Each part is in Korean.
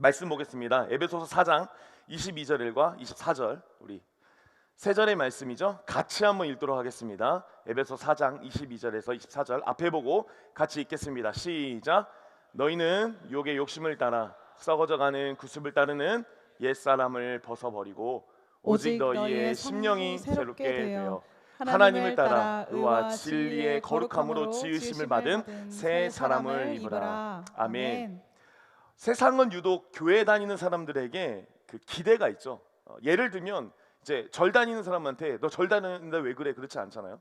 말씀 보겠습니다. 에베소서 4장 22절과 24절, 우리 세 절의 말씀이죠. 같이 한번 읽도록 하겠습니다. 에베소 4장 22절에서 24절 앞에 보고 같이 읽겠습니다. 시작. 너희는 육의 욕심을 따라 썩어져가는 구습을 따르는 옛사람을 벗어버리고 오직 너희의 심령이 새롭게 되어 하나님을 따라 의와 진리의 거룩함으로 지으심을 받은 새 사람을 입으라. 아멘. 세상은 유독 교회 다니는 사람들에게 그 기대가 있죠. 예를 들면 이제 절 다니는 사람한테 너 절 다니는데 왜 그래? 그렇지 않잖아요.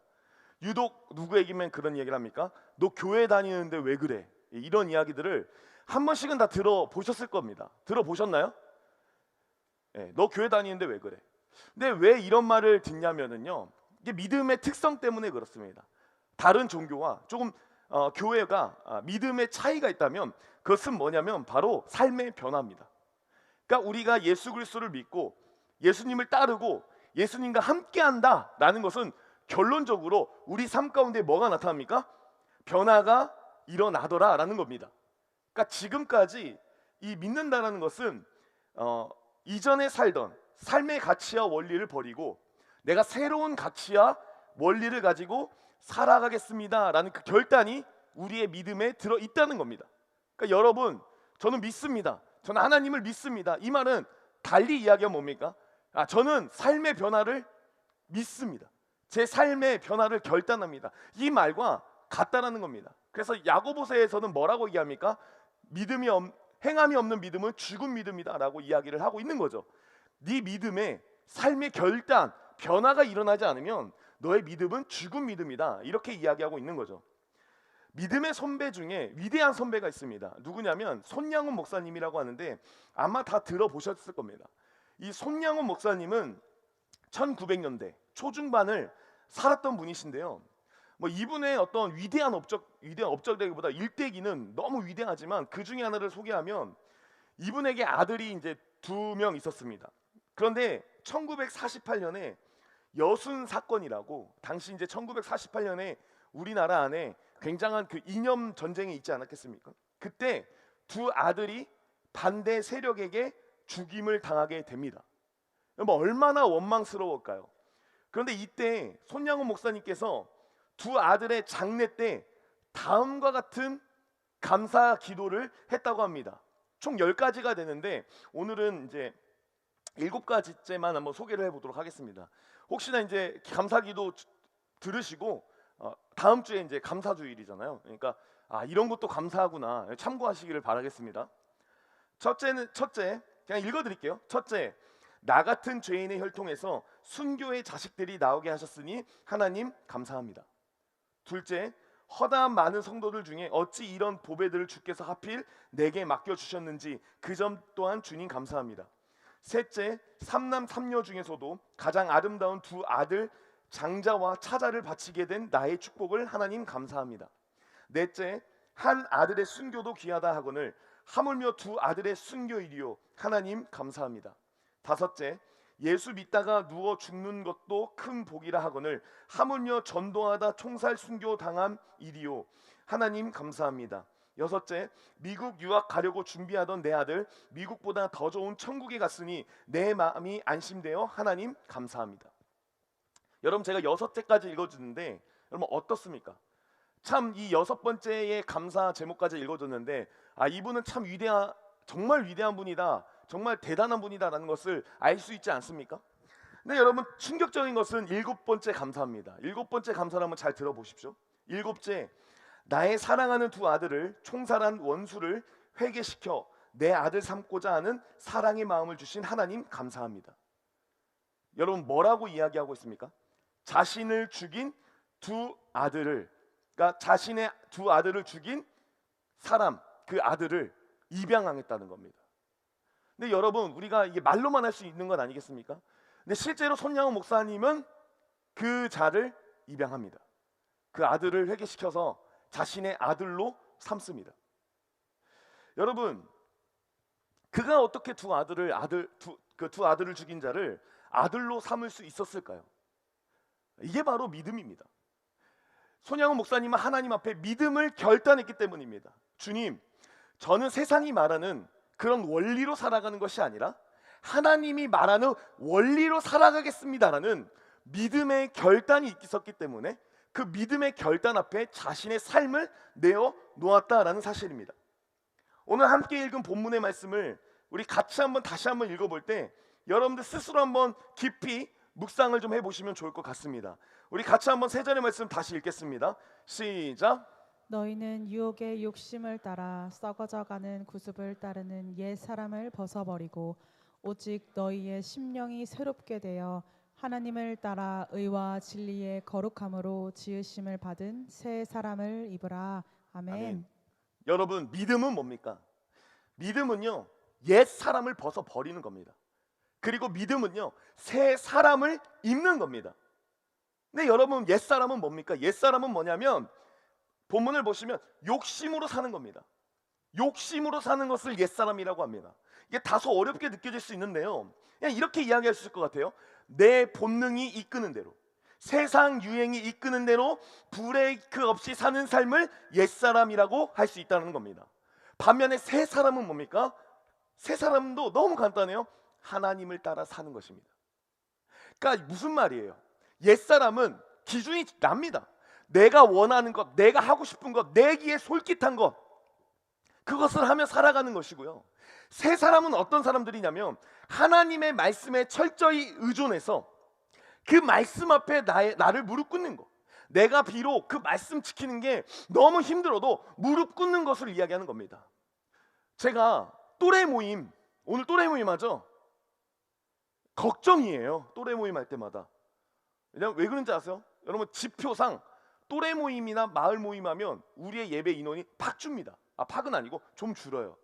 유독 누구에게만 그런 얘기를 합니까? 너 교회 다니는데 왜 그래? 이런 이야기들을 한 번씩은 다 들어보셨을 겁니다. 들어보셨나요? 네, 너 교회 다니는데 왜 그래? 근데 왜 이런 말을 듣냐면은요, 이게 믿음의 특성 때문에 그렇습니다. 다른 종교와 조금 교회가 믿음의 차이가 있다면 그것은 뭐냐면 바로 삶의 변화입니다. 그러니까 우리가 예수 그리스도를 믿고 예수님을 따르고 예수님과 함께한다라는 것은 결론적으로 우리 삶 가운데 뭐가 나타납니까? 변화가 일어나더라라는 겁니다. 그러니까 지금까지 이 믿는다라는 것은 이전에 살던 삶의 가치와 원리를 버리고 내가 새로운 가치와 원리를 가지고 살아가겠습니다라는 그 결단이 우리의 믿음에 들어 있다는 겁니다. 그러니까 여러분, 저는 믿습니다. 저는 하나님을 믿습니다. 이 말은 달리 이야기하면 뭡니까? 저는 삶의 변화를 믿습니다. 제 삶의 변화를 결단합니다. 이 말과 같다라는 겁니다. 그래서 야고보서에서는 뭐라고 얘기합니까? 행함이 없는 믿음은 죽은 믿음이다라고 이야기를 하고 있는 거죠. 네 믿음에 삶의 결단, 변화가 일어나지 않으면 너의 믿음은 죽은 믿음이다, 이렇게 이야기하고 있는 거죠. 믿음의 선배 중에 위대한 선배가 있습니다. 누구냐면 손양훈 목사님이라고 하는데 아마 다 들어보셨을 겁니다. 이 손양훈 목사님은 1900년대 초중반을 살았던 분이신데요. 뭐 이분의 어떤 위대한 업적이기보다 일대기는 너무 위대하지만 그 중에 하나를 소개하면 이분에게 아들이 이제 2명 있었습니다. 그런데 1948년에 여순 사건이라고, 당시 이제 1948년에 우리나라 안에 굉장한 그 이념 전쟁이 있지 않았겠습니까? 그때 두 아들이 반대 세력에게 죽임을 당하게 됩니다. 뭐 얼마나 원망스러울까요? 그런데 이때 손양훈 목사님께서 두 아들의 장례 때 다음과 같은 감사 기도를 했다고 합니다. 총 10가지가 되는데 오늘은 이제 7가지째만 한번 소개를 해보도록 하겠습니다. 혹시나 이제 감사 기도 들으시고 다음 주에 이제 감사주일이잖아요. 그러니까 이런 것도 감사하구나 참고하시기를 바라겠습니다. 첫째 그냥 읽어드릴게요. 첫째, 나 같은 죄인의 혈통에서 순교의 자식들이 나오게 하셨으니 하나님 감사합니다. 둘째, 허다한 많은 성도들 중에 어찌 이런 보배들을 주께서 하필 내게 맡겨주셨는지 그 점 또한 주님 감사합니다. 셋째, 삼남 삼녀 중에서도 가장 아름다운 두 아들 장자와 차자를 바치게 된 나의 축복을 하나님 감사합니다. 넷째, 한 아들의 순교도 귀하다 하거늘 하물며 두 아들의 순교이리요 하나님 감사합니다. 다섯째, 예수 믿다가 누워 죽는 것도 큰 복이라 하거늘 하물며 전도하다 총살 순교 당한 일이요 하나님 감사합니다. 여섯째, 미국 유학 가려고 준비하던 내 아들 미국보다 더 좋은 천국에 갔으니 내 마음이 안심되어 하나님 감사합니다. 여러분, 제가 6제까지 읽어주는데 여러분 어떻습니까? 참 이 6번째의 감사 제목까지 읽어줬는데 이분은 참 정말 위대한 분이다, 정말 대단한 분이다라는 것을 알 수 있지 않습니까? 근데 여러분, 충격적인 것은 7번째 감사입니다. 7번째 감사를 한번 잘 들어보십시오. 7째, 나의 사랑하는 두 아들을 총살한 원수를 회개시켜 내 아들 삼고자 하는 사랑의 마음을 주신 하나님 감사합니다. 여러분, 뭐라고 이야기하고 있습니까? 자신을 죽인 두 아들을, 그러니까 자신의 두 아들을 죽인 사람, 그 아들을 입양하겠다는 겁니다. 근데 여러분, 우리가 이게 말로만 할 수 있는 건 아니겠습니까? 근데 실제로 손양훈 목사님은 그 자를 입양합니다. 그 아들을 회개시켜서 자신의 아들로 삼습니다. 여러분, 그가 어떻게 두 아들을 죽인 자를 아들로 삼을 수 있었을까요? 이게 바로 믿음입니다. 손양훈 목사님은 하나님 앞에 믿음을 결단했기 때문입니다. 주님, 저는 세상이 말하는 그런 원리로 살아가는 것이 아니라 하나님이 말하는 원리로 살아가겠습니다라는 믿음의 결단이 있었기 때문에 그 믿음의 결단 앞에 자신의 삶을 내어 놓았다라는 사실입니다. 오늘 함께 읽은 본문의 말씀을 우리 같이 다시 한번 읽어볼 때 여러분들 스스로 한번 깊이 묵상을 좀 해보시면 좋을 것 같습니다. 우리 같이 한번 세 절의 말씀 다시 읽겠습니다. 시작. 너희는 유혹의 욕심을 따라 썩어져가는 구습을 따르는 옛 사람을 벗어버리고 오직 너희의 심령이 새롭게 되어 하나님을 따라 의와 진리의 거룩함으로 지으심을 받은 새 사람을 입으라. 아멘. 아멘. 여러분, 믿음은 뭡니까? 믿음은요, 옛 사람을 벗어버리는 겁니다. 그리고 믿음은요, 새 사람을 입는 겁니다. 근데 여러분, 옛 사람은 뭡니까? 옛 사람은 뭐냐면 본문을 보시면 욕심으로 사는 겁니다. 욕심으로 사는 것을 옛사람이라고 합니다. 이게 다소 어렵게 느껴질 수 있는데요, 그냥 이렇게 이야기할 수 있을 것 같아요. 내 본능이 이끄는 대로, 세상 유행이 이끄는 대로 브레이크 없이 사는 삶을 옛사람이라고 할 수 있다는 겁니다. 반면에 새 사람은 뭡니까? 새 사람도 너무 간단해요. 하나님을 따라 사는 것입니다. 그러니까 무슨 말이에요? 옛사람은 기준이 납니다. 내가 원하는 것, 내가 하고 싶은 것, 내기에 솔깃한 것, 그것을 하며 살아가는 것이고요. 새 사람은 어떤 사람들이냐면 하나님의 말씀에 철저히 의존해서 그 말씀 앞에 나를 무릎 꿇는 것, 내가 비록 그 말씀 지키는 게 너무 힘들어도 무릎 꿇는 것을 이야기하는 겁니다. 제가 또래 모임, 오늘 또래 모임 하죠? 걱정이에요. 또래 모임 할 때마다. 왜냐면 왜 그런지 아세요? 여러분, 지표상 또래 모임이나 마을 모임하면 우리의 예배 인원이 팍 줍니다. 팍은 아니고 좀 줄어요.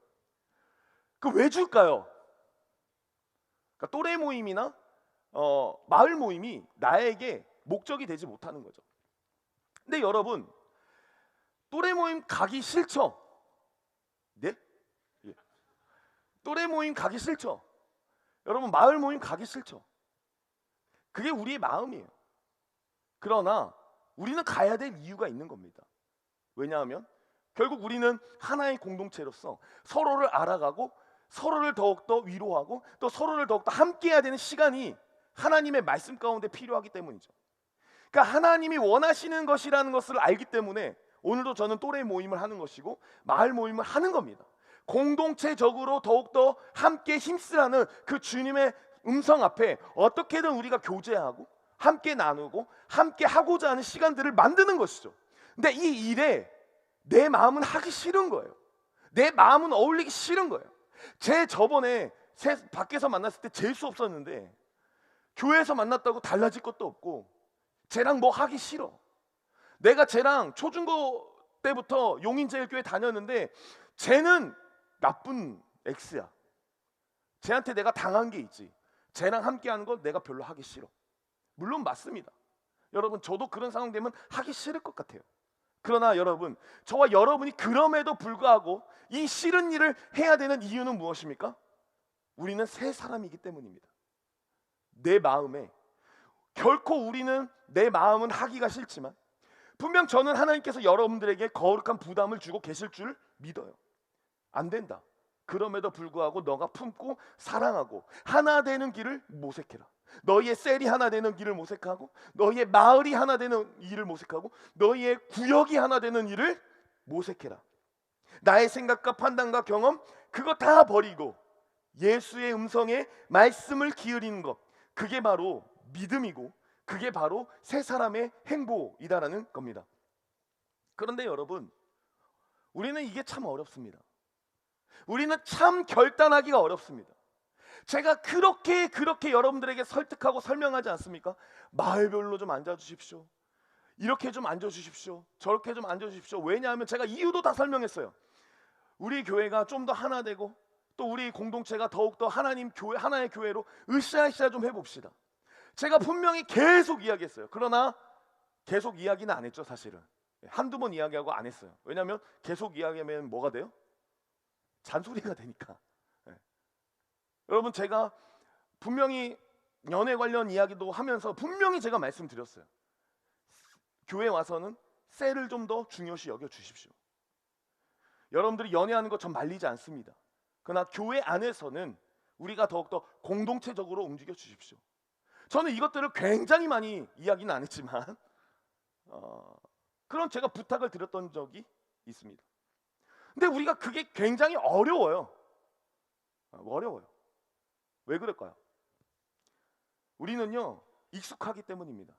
그 왜 줄까요? 그러니까 또래 모임이나 마을 모임이 나에게 목적이 되지 못하는 거죠. 근데 여러분, 또래 모임 가기 싫죠? 네? 예. 또래 모임 가기 싫죠? 여러분, 마을 모임 가기 싫죠? 그게 우리의 마음이에요. 그러나 우리는 가야 될 이유가 있는 겁니다. 왜냐하면 결국 우리는 하나의 공동체로서 서로를 알아가고 서로를 더욱더 위로하고 또 서로를 더욱더 함께해야 되는 시간이 하나님의 말씀 가운데 필요하기 때문이죠. 그러니까 하나님이 원하시는 것이라는 것을 알기 때문에 오늘도 저는 또래 모임을 하는 것이고 마을 모임을 하는 겁니다. 공동체적으로 더욱더 함께 힘쓰라는 그 주님의 음성 앞에 어떻게든 우리가 교제하고 함께 나누고 함께 하고자 하는 시간들을 만드는 것이죠. 근데 이 일에 내 마음은 하기 싫은 거예요. 내 마음은 어울리기 싫은 거예요. 저번에 밖에서 만났을 때 재수 없었는데 교회에서 만났다고 달라질 것도 없고 쟤랑 뭐 하기 싫어. 내가 쟤랑 초중고 때부터 용인제일교회 다녔는데 쟤는 나쁜 X야. 쟤한테 내가 당한 게 있지. 쟤랑 함께하는 건 내가 별로 하기 싫어. 물론 맞습니다. 여러분, 저도 그런 상황 되면 하기 싫을 것 같아요. 그러나 여러분, 저와 여러분이 그럼에도 불구하고 이 싫은 일을 해야 되는 이유는 무엇입니까? 우리는 새 사람이기 때문입니다. 내 마음에 결코 우리는 내 마음은 하기가 싫지만 분명 저는 하나님께서 여러분들에게 거룩한 부담을 주고 계실 줄 믿어요. 안 된다. 그럼에도 불구하고 너가 품고 사랑하고 하나 되는 길을 모색해라. 너희의 셀이 하나 되는 길을 모색하고 너희의 마을이 하나 되는 일을 모색하고 너희의 구역이 하나 되는 일을 모색해라. 나의 생각과 판단과 경험 그거 다 버리고 예수의 음성에 말씀을 기울이는 것, 그게 바로 믿음이고 그게 바로 새 사람의 행보이다라는 겁니다. 그런데 여러분, 우리는 이게 참 어렵습니다. 우리는 참 결단하기가 어렵습니다. 제가 그렇게 여러분들에게 설득하고 설명하지 않습니까? 마을별로 좀 앉아주십시오. 이렇게 좀 앉아주십시오. 저렇게 좀 앉아주십시오. 왜냐하면 제가 이유도 다 설명했어요. 우리 교회가 좀 더 하나 되고 또 우리 공동체가 더욱더 하나님 교회, 하나의 교회로 으쌰으쌰 좀 해봅시다. 제가 분명히 계속 이야기했어요. 그러나 계속 이야기는 안 했죠. 사실은 한두 번 이야기하고 안 했어요. 왜냐하면 계속 이야기하면 뭐가 돼요? 잔소리가 되니까. 여러분, 제가 분명히 연애 관련 이야기도 하면서 분명히 제가 말씀드렸어요. 교회 와서는 셀을 좀 더 중요시 여겨 주십시오. 여러분들이 연애하는 거 전 말리지 않습니다. 그러나 교회 안에서는 우리가 더욱더 공동체적으로 움직여 주십시오. 저는 이것들을 굉장히 많이 이야기는 안 했지만 그런 제가 부탁을 드렸던 적이 있습니다. 근데 우리가 그게 굉장히 어려워요. 어려워요. 왜 그럴까요? 우리는요, 익숙하기 때문입니다.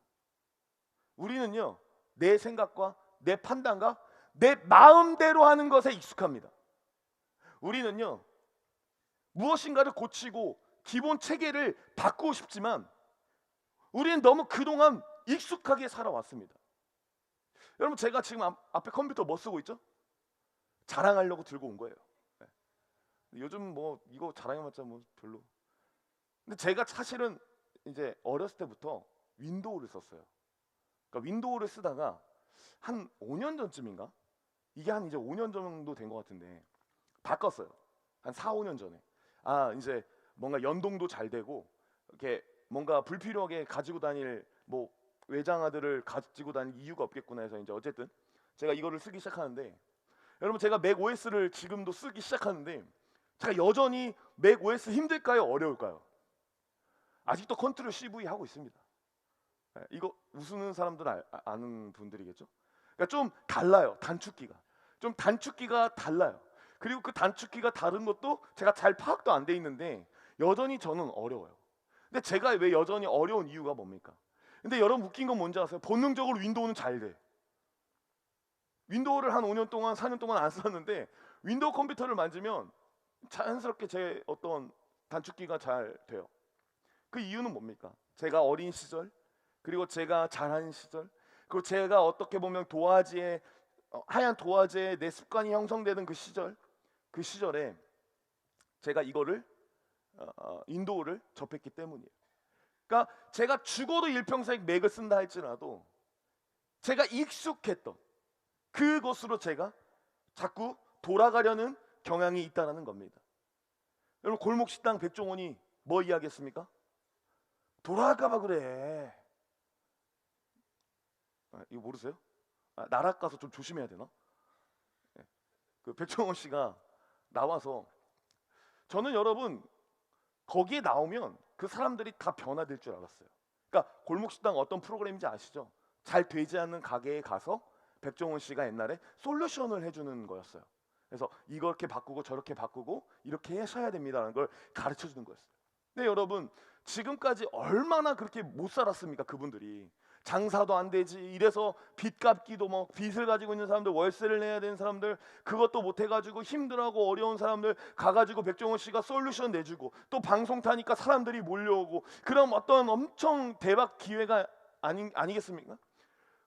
우리는요, 내 생각과 내 판단과 내 마음대로 하는 것에 익숙합니다. 우리는요, 무엇인가를 고치고 기본 체계를 바꾸고 싶지만 우리는 너무 그동안 익숙하게 살아왔습니다. 여러분, 제가 지금 앞에 컴퓨터 뭐 쓰고 있죠? 자랑하려고 들고 온 거예요. 네. 요즘 뭐 이거 자랑해봤자 뭐 별로. 근데 제가 사실은 이제 어렸을 때부터 윈도우를 썼어요. 그러니까 윈도우를 쓰다가 한 5년 전쯤인가? 이게 한 이제 5년 정도 된 것 같은데 바꿨어요. 한 4, 5년 전에. 이제 뭔가 연동도 잘 되고 이렇게 뭔가 불필요하게 가지고 다닐 뭐 외장하드를 가지고 다닐 이유가 없겠구나 해서 이제 어쨌든 제가 이거를 쓰기 시작하는데, 여러분, 제가 맥 OS를 지금도 쓰기 시작하는데 제가 여전히 맥 OS 힘들까요? 어려울까요? 아직도 컨트롤 CV 하고 있습니다. 이거 웃는 사람들 아는 분들이겠죠? 그러니까 좀 달라요. 단축키가 달라요. 그리고 그 단축키가 다른 것도 제가 잘 파악도 안 돼 있는데 여전히 저는 어려워요. 근데 제가 왜 여전히 어려운 이유가 뭡니까? 근데 여러분, 웃긴 건 뭔지 아세요? 본능적으로 윈도우는 잘 돼. 윈도우를 한 5년 동안 4년 동안 안 썼는데 윈도우 컴퓨터를 만지면 자연스럽게 제 어떤 단축키가 잘 돼요. 그 이유는 뭡니까? 제가 어린 시절, 그리고 제가 자란 시절, 그리고 제가 어떻게 보면 도화지에 하얀 도화지에 내 습관이 형성되는 그 시절에 제가 이거를 윈도우를 접했기 때문이에요. 그러니까 제가 죽어도 일평생 맥을 쓴다 할지라도 제가 익숙했던 그것으로 제가 자꾸 돌아가려는 경향이 있다는 겁니다. 여러분, 골목식당 백종원이 뭐 이야기했습니까? 돌아갈까봐 그래. 이거 모르세요? 나락 가서 좀 조심해야 되나? 그 백종원 씨가 나와서, 저는 여러분 거기에 나오면 그 사람들이 다 변화될 줄 알았어요. 그러니까 골목식당 어떤 프로그램인지 아시죠? 잘 되지 않는 가게에 가서 백종원 씨가 옛날에 솔루션을 해주는 거였어요. 그래서 이렇게 바꾸고 저렇게 바꾸고 이렇게 하셔야 됩니다라는 걸 가르쳐 주는 거였어요. 근데 여러분, 지금까지 얼마나 그렇게 못 살았습니까? 그분들이 장사도 안 되지, 이래서 빚 갚기도, 뭐 빚을 가지고 있는 사람들, 월세를 내야 되는 사람들, 그것도 못 해가지고 힘들어하고 어려운 사람들 가가지고 백종원 씨가 솔루션 내주고, 또 방송 타니까 사람들이 몰려오고, 그럼 어떤 엄청 대박 기회가 아니겠습니까?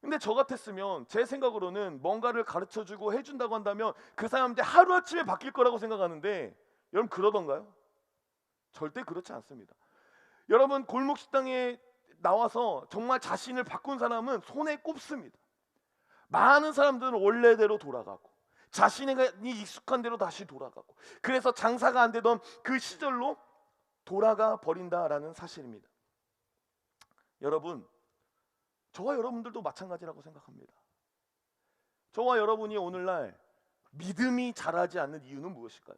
근데 저 같았으면 제 생각으로는 뭔가를 가르쳐주고 해준다고 한다면 그 사람들 하루아침에 바뀔 거라고 생각하는데, 여러분 그러던가요? 절대 그렇지 않습니다. 여러분, 골목식당에 나와서 정말 자신을 바꾼 사람은 손에 꼽습니다. 많은 사람들은 원래대로 돌아가고 자신이 익숙한 대로 다시 돌아가고, 그래서 장사가 안 되던 그 시절로 돌아가 버린다라는 사실입니다. 여러분, 저와 여러분들도 마찬가지라고 생각합니다. 저와 여러분이 오늘날 믿음이 자라지 않는 이유는 무엇일까요?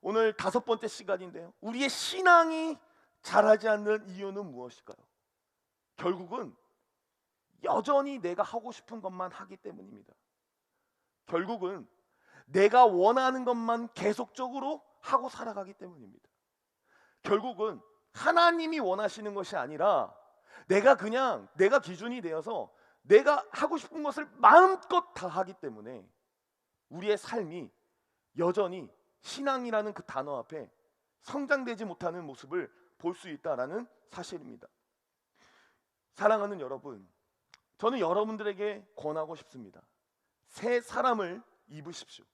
오늘 5번째 시간인데요, 우리의 신앙이 자라지 않는 이유는 무엇일까요? 결국은 여전히 내가 하고 싶은 것만 하기 때문입니다. 결국은 내가 원하는 것만 계속적으로 하고 살아가기 때문입니다. 결국은 하나님이 원하시는 것이 아니라 내가 기준이 되어서 내가 하고 싶은 것을 마음껏 다 하기 때문에 우리의 삶이 여전히 신앙이라는 그 단어 앞에 성장되지 못하는 모습을 볼 수 있다라는 사실입니다. 사랑하는 여러분, 저는 여러분들에게 권하고 싶습니다. 새 사람을 입으십시오.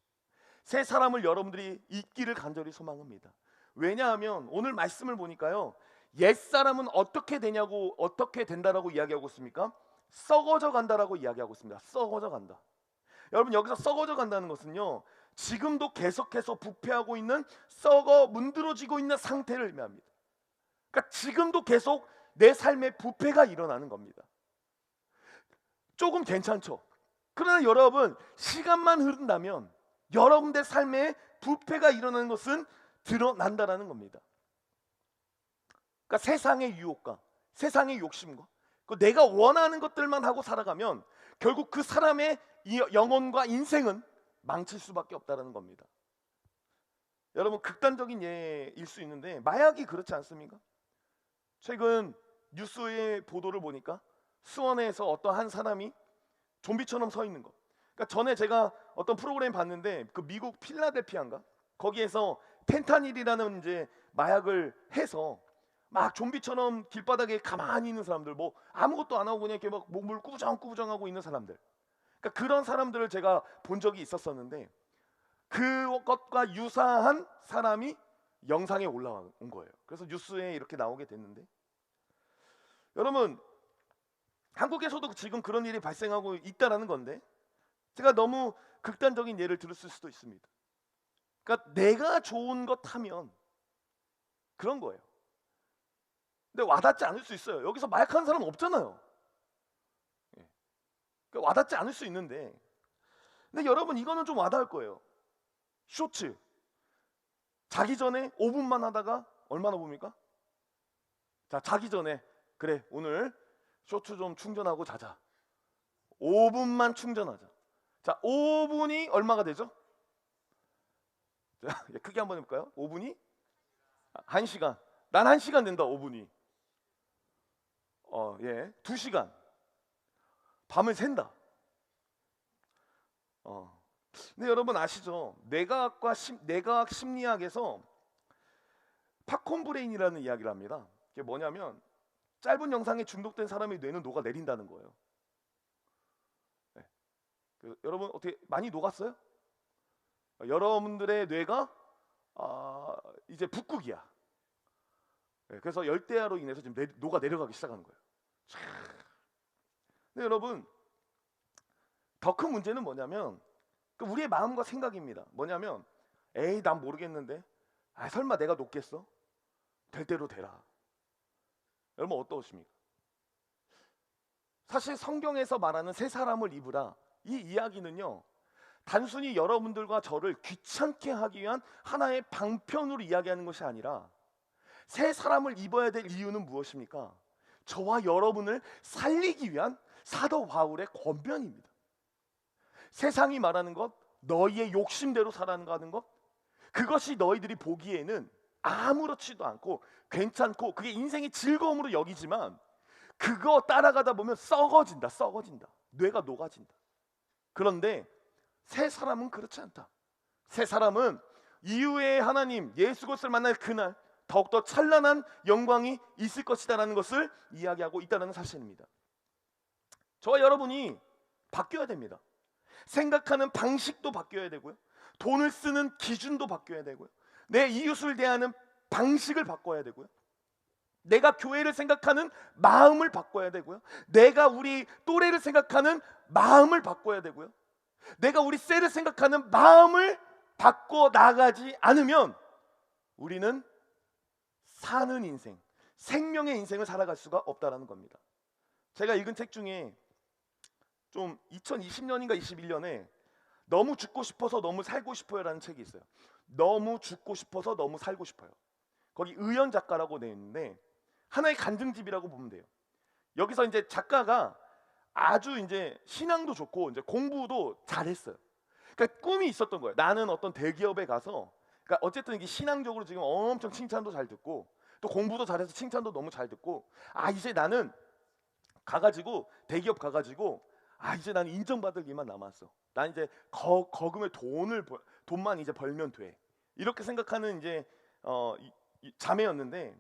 새 사람을 여러분들이 입기를 간절히 소망합니다. 왜냐하면 오늘 말씀을 보니까요, 옛사람은 어떻게 된다라고 이야기하고 있습니까? 썩어져 간다라고 이야기하고 있습니다. 썩어져 간다. 여러분, 여기서 썩어져 간다는 것은요, 지금도 계속해서 부패하고 있는, 썩어 문드러지고 있는 상태를 의미합니다. 그러니까 지금도 계속 내 삶에 부패가 일어나는 겁니다. 조금 괜찮죠? 그러나 여러분, 시간만 흐른다면 여러분들 삶에 부패가 일어나는 것은 드러난다라는 겁니다. 그러니까 세상의 유혹과 세상의 욕심과 내가 원하는 것들만 하고 살아가면 결국 그 사람의 영혼과 인생은 망칠 수밖에 없다는 겁니다. 여러분, 극단적인 예일 수 있는데 마약이 그렇지 않습니까? 최근 뉴스의 보도를 보니까 수원에서 어떤 한 사람이 좀비처럼 서 있는 거. 그러니까 전에 제가 어떤 프로그램 봤는데 그 미국 필라델피아인가 거기에서 펜타닐이라는 이제 마약을 해서 막 좀비처럼 길바닥에 가만히 있는 사람들, 뭐 아무것도 안 하고 그냥 이렇게 막 몸을 꾸부정꾸부정하고 있는 사람들. 그러니까 그런 사람들을 제가 본 적이 있었었는데 그것과 유사한 사람이 영상에 올라온 거예요. 그래서 뉴스에 이렇게 나오게 됐는데, 여러분, 한국에서도 지금 그런 일이 발생하고 있다라는 건데, 제가 너무 극단적인 예를 들었을 수도 있습니다. 그러니까 내가 좋은 것 하면 그런 거예요. 근데 와닿지 않을 수 있어요. 여기서 마약하는 사람 없잖아요. 예. 그러니까 와닿지 않을 수 있는데, 근데 여러분, 이거는 좀 와닿을 거예요. 쇼츠 자기 전에 5분만 하다가 얼마나 봅니까? 자, 자기 전에 그래, 오늘 쇼츠 좀 충전하고 자자. 5분만 충전하자. 자, 5분이 얼마가 되죠? 자, 크게 한번 해볼까요? 5분이 1시간. 난 1시간 된다. 5분이. 예, 2시간. 밤을 샌다. 근데 여러분 아시죠? 뇌과학 심리학에서 팝콘 브레인이라는 이야기를 합니다. 이게 뭐냐면 짧은 영상에 중독된 사람의 뇌는 녹아내린다는 거예요. 네. 여러분 어떻게 많이 녹았어요? 여러분들의 뇌가 이제 북극이야. 네, 그래서 열대야로 인해서 지금 녹아내려가기 시작하는 거예요. 근데 여러분, 더 큰 문제는 뭐냐면 우리의 마음과 생각입니다. 뭐냐면 에이, 난 모르겠는데, 설마 내가 녹겠어? 될 대로 되라. 여러분 어떠십니까? 사실 성경에서 말하는 새 사람을 입으라, 이 이야기는요, 단순히 여러분들과 저를 귀찮게 하기 위한 하나의 방편으로 이야기하는 것이 아니라, 새 사람을 입어야 될 이유는 무엇입니까? 저와 여러분을 살리기 위한 사도 바울의 권면입니다. 세상이 말하는 것, 너희의 욕심대로 살아가는 것, 그것이 너희들이 보기에는 아무렇지도 않고 괜찮고 그게 인생의 즐거움으로 여기지만, 그거 따라가다 보면 썩어진다. 뇌가 녹아진다. 그런데 새 사람은 그렇지 않다. 새 사람은 이후에 하나님 예수 그리스도를 만날 그날 더욱더 찬란한 영광이 있을 것이다라는 것을 이야기하고 있다는 사실입니다. 저와 여러분이 바뀌어야 됩니다. 생각하는 방식도 바뀌어야 되고요, 돈을 쓰는 기준도 바뀌어야 되고요, 내 이웃을 대하는 방식을 바꿔야 되고요, 내가 교회를 생각하는 마음을 바꿔야 되고요, 내가 우리 또래를 생각하는 마음을 바꿔야 되고요, 내가 우리 셀을 생각하는 마음을 바꿔 나가지 않으면 우리는 사는 인생, 생명의 인생을 살아갈 수가 없다라는 겁니다. 제가 읽은 책 중에 좀 2020년인가 21년에 너무 죽고 싶어서 너무 살고 싶어요라는 책이 있어요. 너무 죽고 싶어서 너무 살고 싶어요. 거기 의연 작가라고 돼 있는데 하나의 간증집이라고 보면 돼요. 여기서 이제 작가가 아주 이제 신앙도 좋고 이제 공부도 잘했어요. 그러니까 꿈이 있었던 거예요. 나는 어떤 대기업에 가서, 그러니까 어쨌든 이게 신앙적으로 지금 엄청 칭찬도 잘 듣고 또 공부도 잘해서 칭찬도 너무 잘 듣고, 이제 나는 가가지고 대기업 가가지고 이제 나는 인정받을 일만 남았어. 난 이제 거금의 돈만 이제 벌면 돼. 이렇게 생각하는 이제 자매였는데,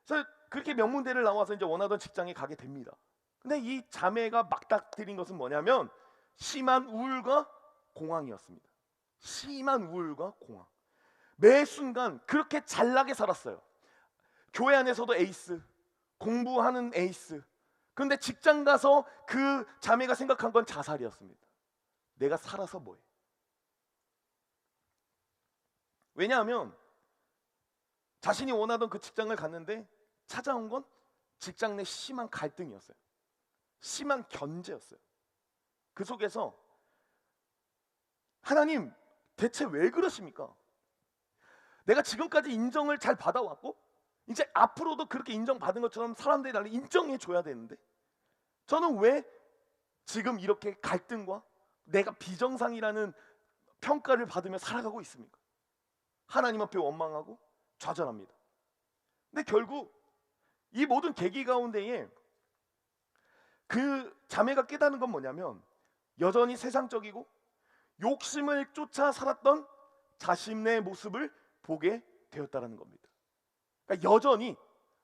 그래서 그렇게 명문대를 나와서 이제 원하던 직장에 가게 됩니다. 근데 이 자매가 막닥뜨린 것은 뭐냐면 심한 우울과 공황이었습니다. 심한 우울과 공황. 매 순간 그렇게 잘나게 살았어요. 교회 안에서도 에이스, 공부하는 에이스. 그런데 직장 가서 그 자매가 생각한 건 자살이었습니다. 내가 살아서 뭐해? 왜냐하면 자신이 원하던 그 직장을 갔는데 찾아온 건 직장 내 심한 갈등이었어요. 심한 견제였어요. 그 속에서 하나님, 대체 왜 그러십니까? 내가 지금까지 인정을 잘 받아왔고 이제 앞으로도 그렇게 인정받은 것처럼 사람들이 나를 인정해 줘야 되는데 저는 왜 지금 이렇게 갈등과 내가 비정상이라는 평가를 받으며 살아가고 있습니까? 하나님 앞에 원망하고 좌절합니다. 근데 결국 이 모든 계기 가운데에 그 자매가 깨닫는 건 뭐냐면 여전히 세상적이고 욕심을 쫓아 살았던 자신의 모습을 보게 되었다는 겁니다. 그러니까 여전히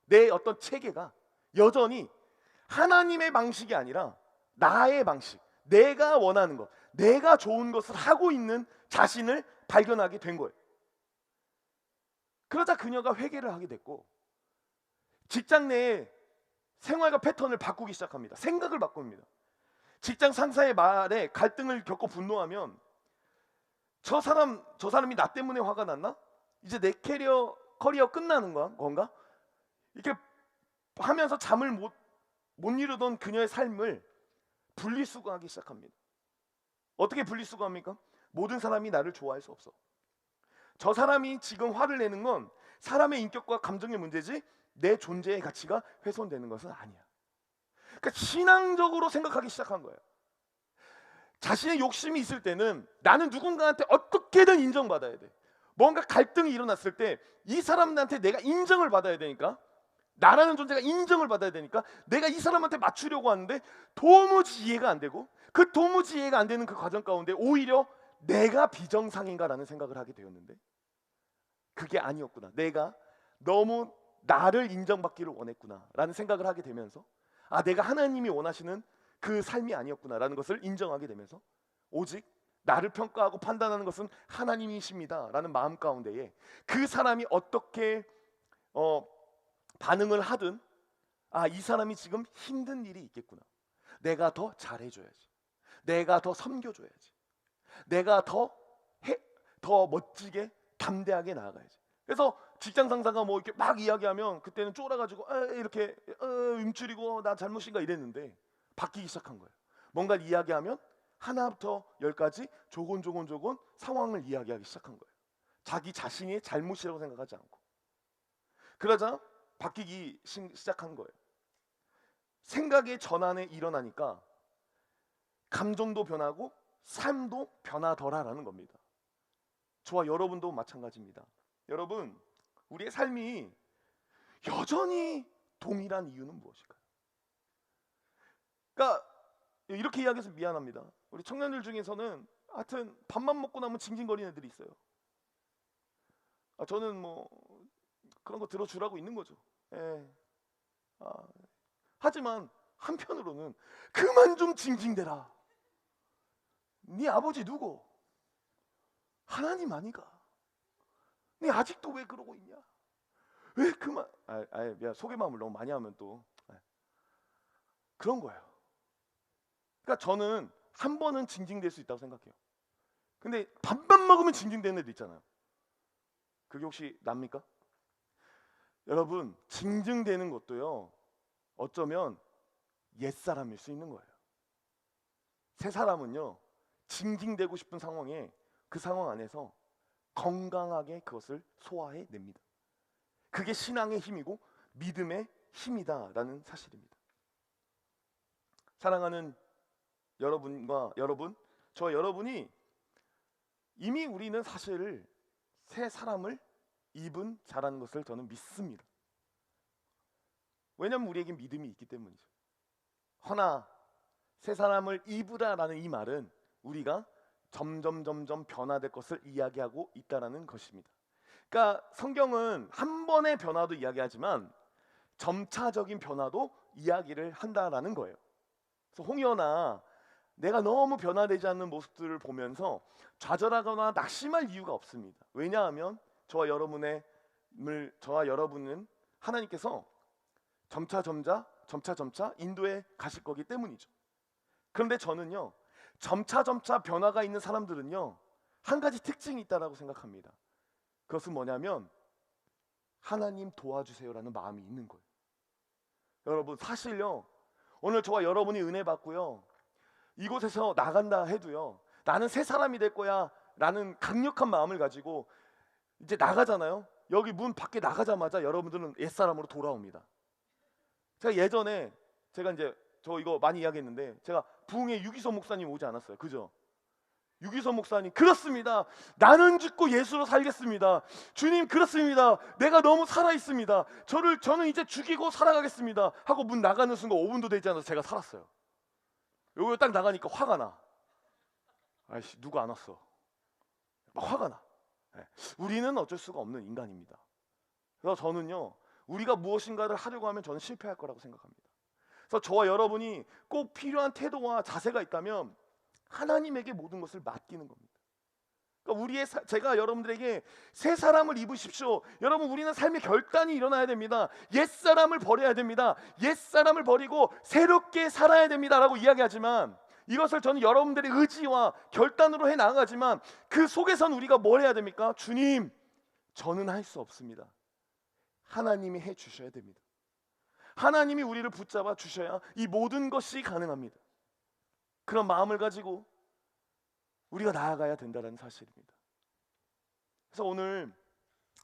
내 어떤 체계가 여전히 하나님의 방식이 아니라 나의 방식, 내가 원하는 것, 내가 좋은 것을 하고 있는 자신을 발견하게 된 거예요. 그러자 그녀가 회개를 하게 됐고 직장 내에 생활과 패턴을 바꾸기 시작합니다. 생각을 바꿉니다. 직장 상사의 말에 갈등을 겪고 분노하면 저 사람이 나 때문에 화가 났나? 이제 내 커리어 끝나는 건가? 이렇게 하면서 잠을 못 이루던 그녀의 삶을 분리수거하기 시작합니다. 어떻게 분리수거합니까? 모든 사람이 나를 좋아할 수 없어. 저 사람이 지금 화를 내는 건 사람의 인격과 감정의 문제지 내 존재의 가치가 훼손되는 것은 아니야. 그러니까 신앙적으로 생각하기 시작한 거예요. 자신의 욕심이 있을 때는 나는 누군가한테 어떻게든 인정받아야 돼. 뭔가 갈등이 일어났을 때 이 사람한테 내가 인정을 받아야 되니까, 나라는 존재가 인정을 받아야 되니까 내가 이 사람한테 맞추려고 하는데 도무지 이해가 안 되고 그 도무지 이해가 안 되는 그 과정 가운데 오히려 내가 비정상인가라는 생각을 하게 되었는데 그게 아니었구나. 내가 너무 나를 인정받기를 원했구나라는 생각을 하게 되면서 내가 하나님이 원하시는 그 삶이 아니었구나라는 것을 인정하게 되면서 오직 나를 평가하고 판단하는 것은 하나님이십니다라는 마음 가운데에 그 사람이 어떻게 반응을 하든 이 사람이 지금 힘든 일이 있겠구나. 내가 더 잘해줘야지. 내가 더 섬겨줘야지. 내가 더 멋지게 담대하게 나아가야지. 그래서 직장 상사가 뭐 이렇게 막 이야기하면 그때는 쫄아가지고 이렇게 움츠리고 나 잘못인가 이랬는데 바뀌기 시작한 거예요. 뭔가를 이야기하면 하나부터 열까지 조곤조곤 상황을 이야기하기 시작한 거예요. 자기 자신이 잘못이라고 생각하지 않고. 그러자 바뀌기 시작한 거예요. 생각의 전환이 일어나니까 감정도 변하고 삶도 변하더라라는 겁니다. 저와 여러분도 마찬가지입니다. 여러분, 우리의 삶이 여전히 동일한 이유는 무엇일까요? 그러니까 이렇게 이야기해서 미안합니다. 우리 청년들 중에서는 하여튼 밥만 먹고 나면 징징거리는 애들이 있어요. 저는 뭐 그런 거 들어주라고 있는 거죠. 하지만 한편으로는 그만 좀 징징대라. 네 아버지 누구? 하나님 아니가? 네 아직도 왜 그러고 있냐? 왜 그만? 미안, 속의 마음을 너무 많이 하면 또 그런 거예요. 그러니까 저는 한 번은 징징댈 수 있다고 생각해요. 근데 밥만 먹으면 징징대는 애도 있잖아요. 그게 혹시 납니까? 여러분, 징징대는 것도요, 어쩌면 옛사람일 수 있는 거예요. 새 사람은요, 징징대고 싶은 상황에 그 상황 안에서 건강하게 그것을 소화해 냅니다. 그게 신앙의 힘이고 믿음의 힘이다라는 사실입니다. 사랑하는 여러분과 저와 여러분이 이미 우리는 사실 새 사람을 입은 자라는 것을 저는 믿습니다. 왜냐하면 우리에게 믿음이 있기 때문이죠. 허나 새 사람을 입으라라는 이 말은 우리가 점점 변화될 것을 이야기하고 있다라는 것입니다. 그러니까 성경은 한 번의 변화도 이야기하지만 점차적인 변화도 이야기를 한다라는 거예요. 그래서 홍연아, 내가 너무 변화되지 않는 모습들을 보면서 좌절하거나 낙심할 이유가 없습니다. 왜냐하면 저와 여러분은 하나님께서 점차 인도해 가실 거기 때문이죠. 그런데 저는요, 점차 변화가 있는 사람들은요, 한 가지 특징이 있다라고 생각합니다. 그것은 뭐냐면 하나님 도와주세요라는 마음이 있는 거예요. 여러분, 사실요, 오늘 저와 여러분이 은혜 받고요, 이곳에서 나간다 해도요, 나는 새 사람이 될 거야 라는 강력한 마음을 가지고 이제 나가잖아요. 여기 문 밖에 나가자마자 여러분들은 옛사람으로 돌아옵니다. 제가 예전에 제가 이제 저 이거 많이 이야기했는데 제가 부흥회 유기선 목사님 오지 않았어요. 그죠? 유기선 목사님, 그렇습니다. 나는 죽고 예수로 살겠습니다. 주님, 그렇습니다. 내가 너무 살아 있습니다. 저는 이제 죽이고 살아가겠습니다. 하고 문 나가는 순간 5분도 되지 않아서 제가 살았어요. 여기 딱 나가니까 화가 나. 아이씨, 누구 안 왔어? 막 화가 나. 네. 우리는 어쩔 수가 없는 인간입니다. 그래서 저는요, 우리가 무엇인가를 하려고 하면 저는 실패할 거라고 생각합니다. 그래서 저와 여러분이 꼭 필요한 태도와 자세가 있다면 하나님에게 모든 것을 맡기는 겁니다. 그러니까 제가 여러분들에게 새 사람을 입으십시오. 여러분, 우리는 삶의 결단이 일어나야 됩니다. 옛 사람을 버려야 됩니다. 옛 사람을 버리고 새롭게 살아야 됩니다라고 이야기하지만, 이것을 저는 여러분들의 의지와 결단으로 해 나가지만 그 속에선 우리가 뭘 해야 됩니까? 주님, 저는 할 수 없습니다. 하나님이 해 주셔야 됩니다. 하나님이 우리를 붙잡아 주셔야 이 모든 것이 가능합니다. 그런 마음을 가지고 우리가 나아가야 된다는 사실입니다. 그래서 오늘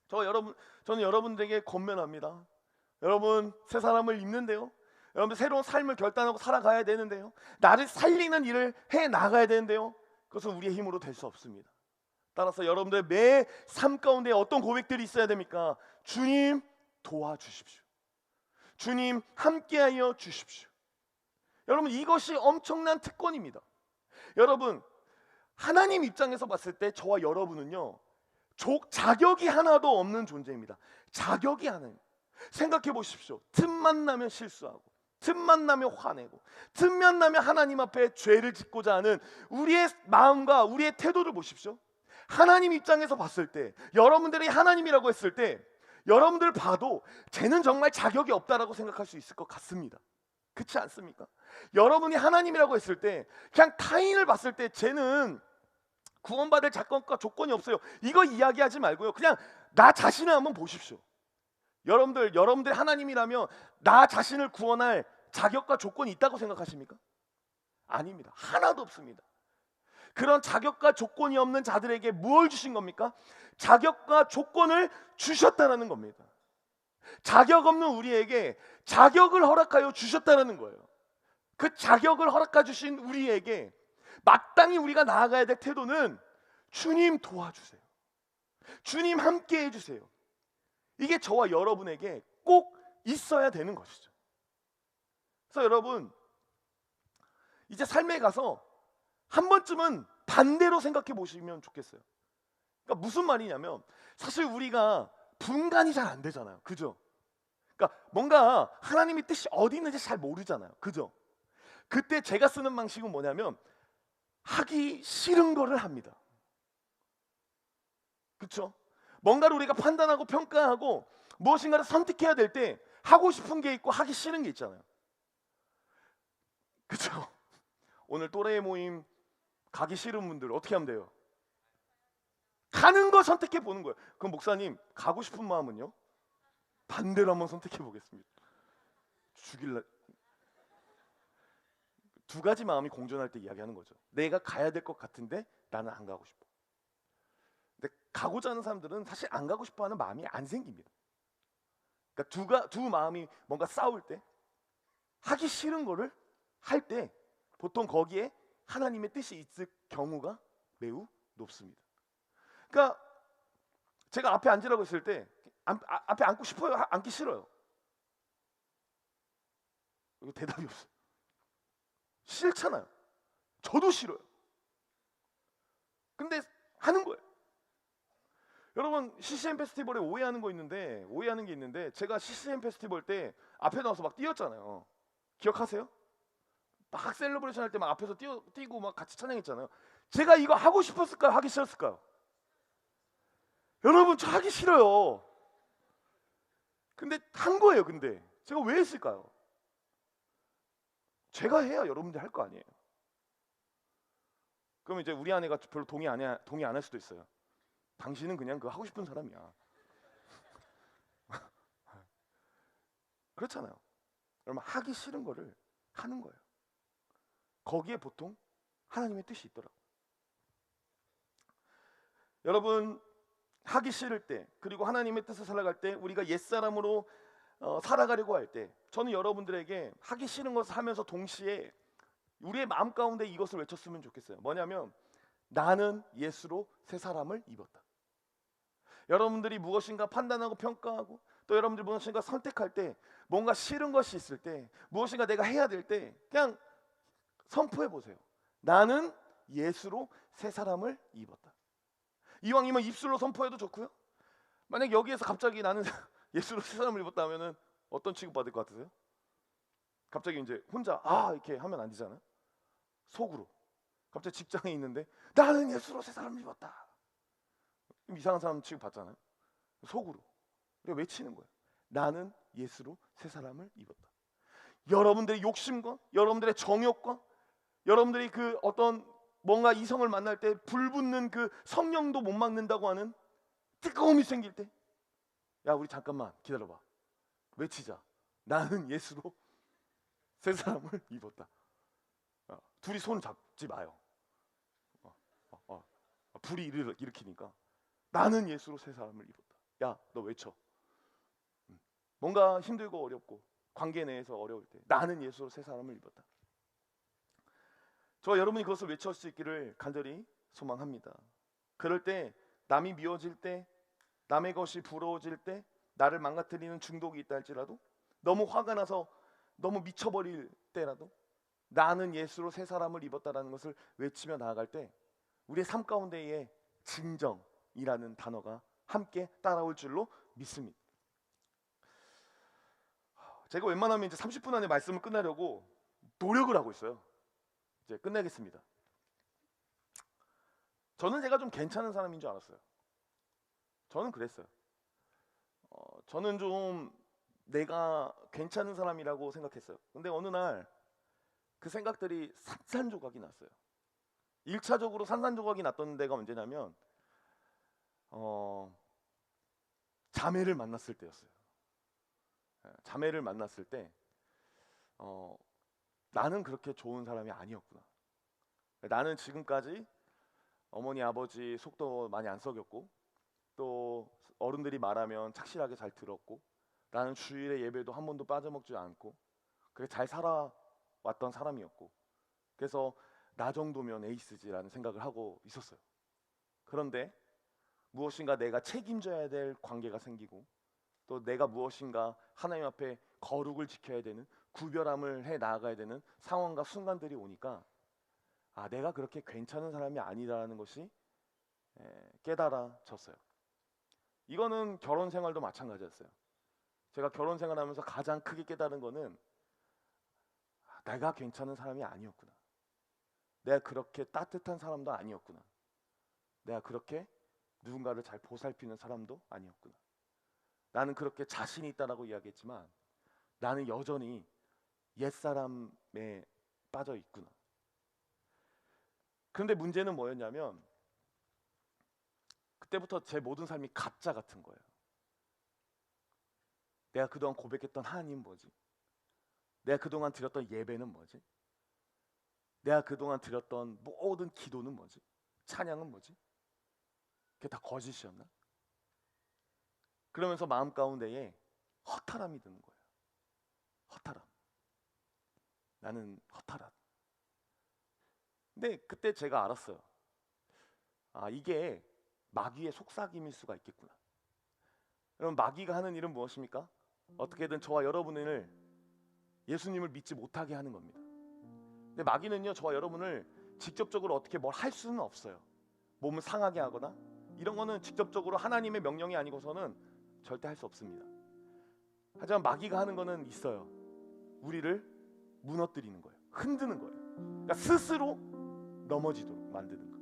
저는 여러분들에게 권면합니다. 여러분, 새 사람을 입는데요, 여러분 새로운 삶을 결단하고 살아가야 되는데요, 나를 살리는 일을 해 나가야 되는데요, 그것은 우리의 힘으로 될 수 없습니다. 따라서 여러분들의 매 삶 가운데 어떤 고백들이 있어야 됩니까? 주님, 도와주십시오. 주님, 함께하여 주십시오. 여러분, 이것이 엄청난 특권입니다. 여러분, 하나님 입장에서 봤을 때 저와 여러분은요, 자격이 하나도 없는 존재입니다. 자격이 하나입니다. 생각해 보십시오. 틈만 나면 실수하고, 틈만 나면 화내고, 틈만 나면 하나님 앞에 죄를 짓고자 하는 우리의 마음과 우리의 태도를 보십시오. 하나님 입장에서 봤을 때, 여러분들이 하나님이라고 했을 때 여러분들 봐도 쟤는 정말 자격이 없다라고 생각할 수 있을 것 같습니다. 그렇지 않습니까? 여러분이 하나님이라고 했을 때 그냥 타인을 봤을 때 쟤는 구원받을 자격과 조건이 없어요, 이거 이야기하지 말고요, 그냥 나 자신을 한번 보십시오. 여러분들 하나님이라면 나 자신을 구원할 자격과 조건이 있다고 생각하십니까? 아닙니다. 하나도 없습니다. 그런 자격과 조건이 없는 자들에게 무엇을 주신 겁니까? 자격과 조건을 주셨다는 겁니다. 자격 없는 우리에게 자격을 허락하여 주셨다는 거예요. 그 자격을 허락해 주신 우리에게 마땅히 우리가 나아가야 될 태도는 주님, 도와주세요. 주님, 함께 해주세요. 이게 저와 여러분에게 꼭 있어야 되는 것이죠. 그래서 여러분, 이제 삶에 가서 한 번쯤은 반대로 생각해 보시면 좋겠어요. 그러니까 무슨 말이냐면, 사실 우리가 분간이 잘 안 되잖아요. 그죠? 그러니까 뭔가 하나님의 뜻이 어디 있는지 잘 모르잖아요. 그죠? 그때 제가 쓰는 방식은 뭐냐면, 하기 싫은 거를 합니다. 그렇죠? 뭔가를 우리가 판단하고 평가하고 무엇인가를 선택해야 될 때 하고 싶은 게 있고 하기 싫은 게 있잖아요. 그렇죠? 오늘 또래 모임 가기 싫은 분들 어떻게 하면 돼요? 가는 거 선택해 보는 거예요. 그럼 목사님, 가고 싶은 마음은요? 반대로 한번 선택해 보겠습니다. 죽일라. 두 가지 마음이 공존할 때 이야기하는 거죠. 내가 가야 될 것 같은데 나는 안 가고 싶어. 근데 가고자 하는 사람들은 사실 안 가고 싶어하는 마음이 안 생깁니다. 그러니까 두 마음이 뭔가 싸울 때, 하기 싫은 거를 할 때 보통 거기에 하나님의 뜻이 있을 경우가 매우 높습니다. 그러니까 제가 앞에 앉으라고 했을 때 앞에 앉고 싶어요? 앉기 싫어요? 이거 대답이 없어요. 싫잖아요. 저도 싫어요. 근데 하는 거예요. 여러분, CCM 페스티벌에 오해하는 게 있는데 제가 CCM 페스티벌 때 앞에 나와서 막 뛰었잖아요. 기억하세요? 막 셀러브레이션 할 때 막 앞에서 뛰고 막 같이 찬양했잖아요. 제가 이거 하고 싶었을까요? 하기 싫었을까요? 여러분, 저 하기 싫어요. 근데 한 거예요. 근데 제가 왜 했을까요? 제가 해야 여러분들 할 거 아니에요. 그럼 이제 우리 아내가 별로 동의 안 할 수도 있어요. 당신은 그냥 그 하고 싶은 사람이야. 그렇잖아요. 여러분, 하기 싫은 거를 하는 거예요. 거기에 보통 하나님의 뜻이 있더라고요. 여러분, 하기 싫을 때, 그리고 하나님의 뜻을 살아갈 때, 우리가 옛사람으로 살아가려고 할 때, 저는 여러분들에게 하기 싫은 것을 하면서 동시에 우리의 마음 가운데 이것을 외쳤으면 좋겠어요. 뭐냐면 나는 예수로 새 사람을 입었다. 여러분들이 무엇인가 판단하고 평가하고, 또 여러분들이 무엇인가 선택할 때, 뭔가 싫은 것이 있을 때, 무엇인가 내가 해야 될 때 그냥 선포해 보세요. 나는 예수로 새 사람을 입었다. 이왕이면 입술로 선포해도 좋고요. 만약 여기에서 갑자기 나는 예수로 새 사람을 입었다 하면은 어떤 취급받을 것 같으세요? 갑자기 이제 혼자 이렇게 하면 안 되잖아요. 속으로 갑자기 직장에 있는데 나는 예수로 새 사람을 입었다. 이상한 사람 취급받잖아요. 속으로 외치는 거예요. 나는 예수로 새 사람을 입었다. 여러분들의 욕심과 여러분들의 정욕과 여러분들이 그 어떤 뭔가 이성을 만날 때 불붙는 그 성령도 못 막는다고 하는 뜨거움이 생길 때, 야 우리 잠깐만 기다려봐, 외치자. 나는 예수로 새 사람을 입었다. 둘이 손 잡지 마요. 불이 일으키니까 나는 예수로 새 사람을 입었다. 야 너 외쳐. 뭔가 힘들고 어렵고 관계 내에서 어려울 때 나는 예수로 새 사람을 입었다. 저 여러분이 그것을 외칠 수 있기를 간절히 소망합니다. 그럴 때 남이 미워질 때, 남의 것이 부러워질 때, 나를 망가뜨리는 중독이 있다 할지라도, 너무 화가 나서 너무 미쳐버릴 때라도 나는 예수로 새 사람을 입었다라는 것을 외치며 나아갈 때 우리의 삶 가운데에 진정이라는 단어가 함께 따라올 줄로 믿습니다. 제가 웬만하면 이제 30분 안에 말씀을 끝내려고 노력을 하고 있어요. 이제 끝내겠습니다. 저는 제가 좀 괜찮은 사람인 줄 알았어요. 저는 그랬어요. 저는 좀 내가 괜찮은 사람이라고 생각했어요. 근데 어느 날 그 생각들이 산산조각이 났어요. 1차적으로 산산조각이 났던 데가 언제냐면 자매를 만났을 때였어요. 자매를 만났을 때 나는 그렇게 좋은 사람이 아니었구나. 나는 지금까지 어머니 아버지 속도 많이 안 썩였고, 또 어른들이 말하면 착실하게 잘 들었고, 나는 주일에 예배도 한 번도 빠져먹지 않고 그렇게 잘 살아왔던 사람이었고, 그래서 나 정도면 에이스지라는 생각을 하고 있었어요. 그런데 무엇인가 내가 책임져야 될 관계가 생기고, 또 내가 무엇인가 하나님 앞에 거룩을 지켜야 되는, 구별함을 해 나아가야 되는 상황과 순간들이 오니까 내가 그렇게 괜찮은 사람이 아니라는 것이 깨달아졌어요. 이거는 결혼 생활도 마찬가지였어요. 제가 결혼 생활하면서 가장 크게 깨달은 거는 내가 괜찮은 사람이 아니었구나. 내가 그렇게 따뜻한 사람도 아니었구나. 내가 그렇게 누군가를 잘 보살피는 사람도 아니었구나. 나는 그렇게 자신이 있다라고 이야기했지만 나는 여전히 옛사람에 빠져 있구나. 그런데 문제는 뭐였냐면 그때부터 제 모든 삶이 가짜 같은 거예요. 내가 그동안 고백했던 하나님 뭐지? 내가 그동안 드렸던 예배는 뭐지? 내가 그동안 드렸던 모든 기도는 뭐지? 찬양은 뭐지? 그게 다 거짓이었나? 그러면서 마음 가운데에 허탈함이 드는 거예요. 허탈함. 나는 허탈하다. 근데 그때 제가 알았어요. 이게 마귀의 속삭임일 수가 있겠구나. 여러분, 마귀가 하는 일은 무엇입니까? 어떻게든 저와 여러분을, 예수님을 믿지 못하게 하는 겁니다. 근데 마귀는요, 저와 여러분을 직접적으로 어떻게 뭘 할 수는 없어요. 몸을 상하게 하거나 이런 거는 직접적으로 하나님의 명령이 아니고서는 절대 할 수 없습니다. 하지만 마귀가 하는 거는 있어요. 우리를 무너뜨리는 거예요. 흔드는 거예요. 그러니까 스스로 넘어지도록 만드는 거.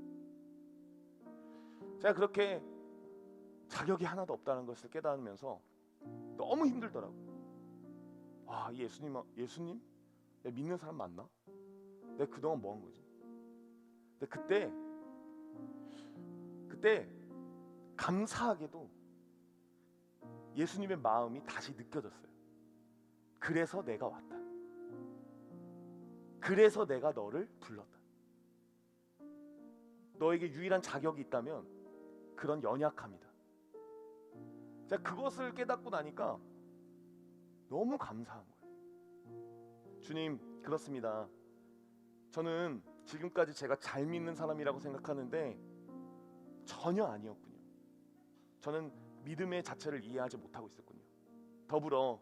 제가 그렇게 자격이 하나도 없다는 것을 깨달으면서 너무 힘들더라고요. 이 예수님? 내가 믿는 사람 맞나? 내가 그동안 뭐 한 거지? 근데 그때 감사하게도 예수님의 마음이 다시 느껴졌어요. 그래서 내가 왔다. 그래서 내가 너를 불렀다. 너에게 유일한 자격이 있다면 그런 연약함이다. 제가 그것을 깨닫고 나니까 너무 감사한 거예요. 주님, 그렇습니다. 저는 지금까지 제가 잘 믿는 사람이라고 생각하는데 전혀 아니었군요. 저는 믿음의 자체를 이해하지 못하고 있었군요. 더불어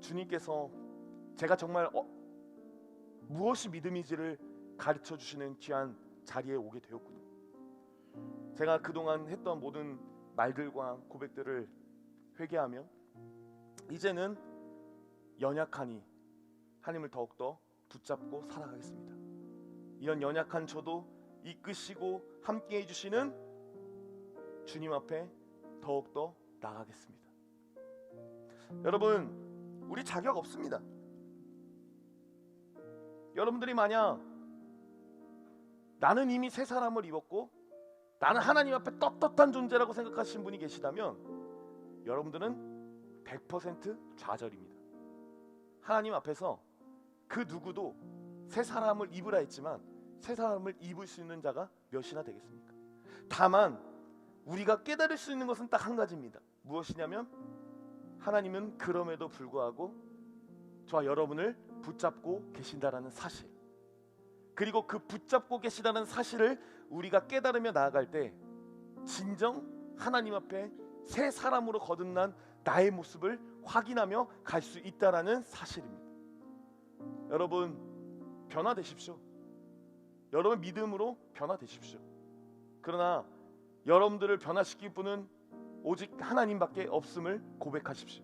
주님께서 제가 정말 무엇이 믿음인지를 가르쳐 주시는 귀한 자리에 오게 되었군요. 제가 그동안 했던 모든 말들과 고백들을 회개하며 이제는 연약하니 하나님을 더욱더 붙잡고 살아가겠습니다. 이런 연약한 저도 이끄시고 함께 해주시는 주님 앞에 더욱더 나가겠습니다. 여러분, 우리 자격 없습니다. 여러분들이 만약 나는 이미 새 사람을 입었고 나는 하나님 앞에 떳떳한 존재라고 생각하시는 분이 계시다면 여러분들은 100% 좌절입니다. 하나님 앞에서 그 누구도 새 사람을 입으라 했지만 새 사람을 입을 수 있는 자가 몇이나 되겠습니까? 다만 우리가 깨달을 수 있는 것은 딱 한 가지입니다. 무엇이냐면 하나님은 그럼에도 불구하고 저와 여러분을 붙잡고 계신다라는 사실, 그리고 그 붙잡고 계시다는 사실을 우리가 깨달으며 나아갈 때 진정 하나님 앞에 새 사람으로 거듭난 나의 모습을 확인하며 갈 수 있다라는 사실입니다. 여러분, 변화되십시오. 여러분 믿음으로 변화되십시오. 그러나 여러분들을 변화시킬 분은 오직 하나님밖에 없음을 고백하십시오.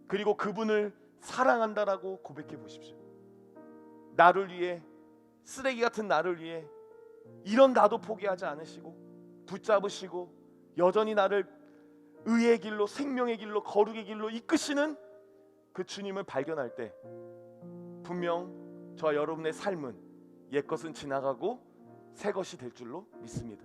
그리고 그분을 사랑한다라고 고백해 보십시오. 나를 위해, 쓰레기 같은 나를 위해 이런 나도 포기하지 않으시고 붙잡으시고 여전히 나를 의의 길로, 생명의 길로, 거룩의 길로 이끄시는 그 주님을 발견할 때 분명 저와 여러분의 삶은 옛것은 지나가고 새 것이 될 줄로 믿습니다.